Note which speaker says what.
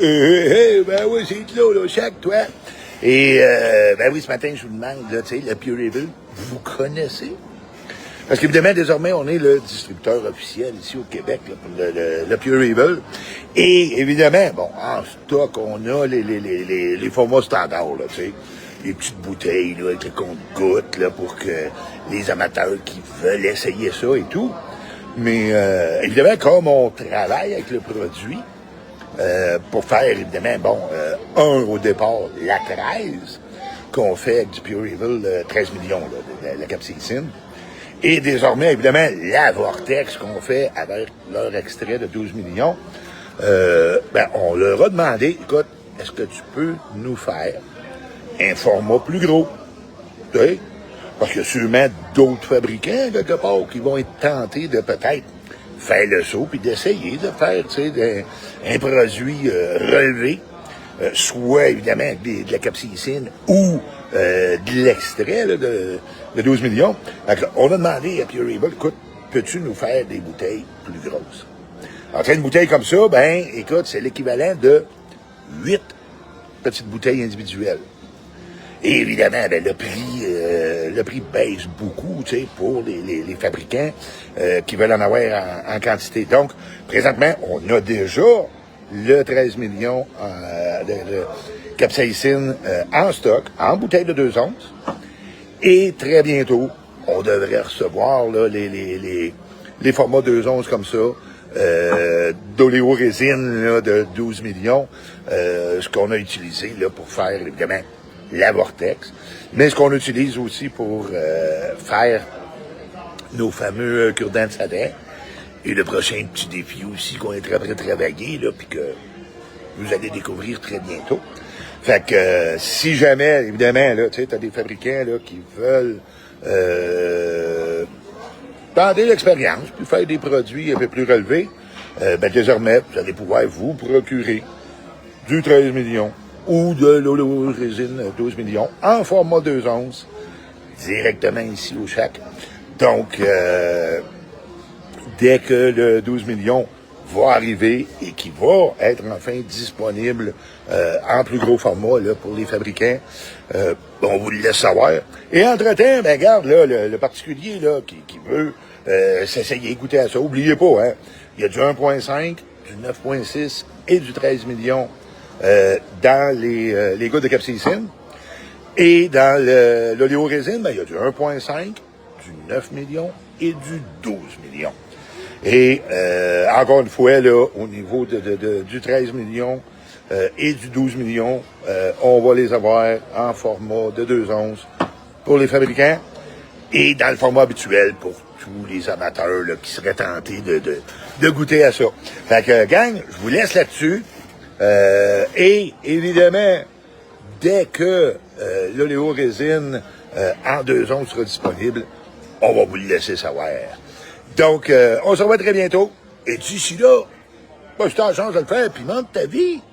Speaker 1: Ben oui, c'est Claude, là, chaque toi. Et, ben oui, ce matin, je vous demande, là, tu sais, le Pure Evil, vous connaissez? Parce qu'évidemment, désormais, on est le distributeur officiel ici au Québec, là, pour le Pure Evil. Et, évidemment, bon, en stock, on a les formats standards, là, tu sais. Les petites bouteilles, là, avec le compte-gouttes, là, pour que les amateurs qui veulent essayer ça et tout. Mais, évidemment, comme on travaille avec le produit, pour faire, évidemment, bon, au départ, la 13, qu'on fait avec du Pure Evil, 13 millions, là, de la capsaïcine. Et désormais, évidemment, la Vortex qu'on fait avec leur extrait de 12 millions, ben, on leur a demandé, écoute, est-ce que tu peux nous faire un format plus gros? Tu sais? Parce qu'il y a sûrement d'autres fabricants, quelque part, qui vont être tentés de peut-être faire le saut puis d'essayer de faire, tu sais, un produit relevé, soit évidemment avec de la capsaïcine ou de l'extrait là, de 12 millions. Donc, là, on a demandé à Pure Evil, écoute, peux-tu nous faire des bouteilles plus grosses? Alors, une bouteille comme ça, ben, écoute, c'est l'équivalent de 8 petites bouteilles individuelles. Et évidemment, ben, le prix baisse beaucoup, tu sais, pour les fabricants qui veulent en avoir en quantité. Donc, présentement, on a déjà le 13 millions de capsaïcine en stock, en bouteille de 2 onces. Et très bientôt, on devrait recevoir là, les formats 2 onces comme ça, d'oléorésine là, de 12 millions, ce qu'on a utilisé là, pour faire, évidemment, la Vortex, mais ce qu'on utilise aussi pour faire nos fameux cure-dents de Sadin. Et le prochain petit défi aussi qu'on est très prêt à travailler, là, puis que vous allez découvrir très bientôt. Fait que si jamais, évidemment, là, tu sais, t'as des fabricants là, qui veulent tenter l'expérience, puis faire des produits un peu plus relevés, ben désormais, vous allez pouvoir vous procurer du 13 millions ou de l'oléorésine 12 millions en format 2 onces directement ici au Chac. Donc, dès que le 12 millions va arriver et qui va être enfin disponible en plus gros format là, pour les fabricants, on vous le laisse savoir. Et entre-temps, ben regarde, là, le particulier là, qui veut s'essayer, goûter à ça, oubliez pas, hein, il y a du 1.5, du 9.6 et du 13 millions dans les gouttes de capsaïcine. Et dans l'oléorésine, ben, il y a du 1.5, du 9 millions et du 12 millions. Et encore une fois, là, au niveau du 13 millions et du 12 millions, on va les avoir en format de 2 onces pour les fabricants et dans le format habituel pour tous les amateurs là, qui seraient tentés de goûter à ça. Fait que, gang, je vous laisse là-dessus. Et évidemment, dès que l'oléorésine en 2 onces sera disponible, on va vous le laisser savoir. Donc, on se revoit très bientôt. Et d'ici là, si tu as la chance de le faire, pimente ta vie.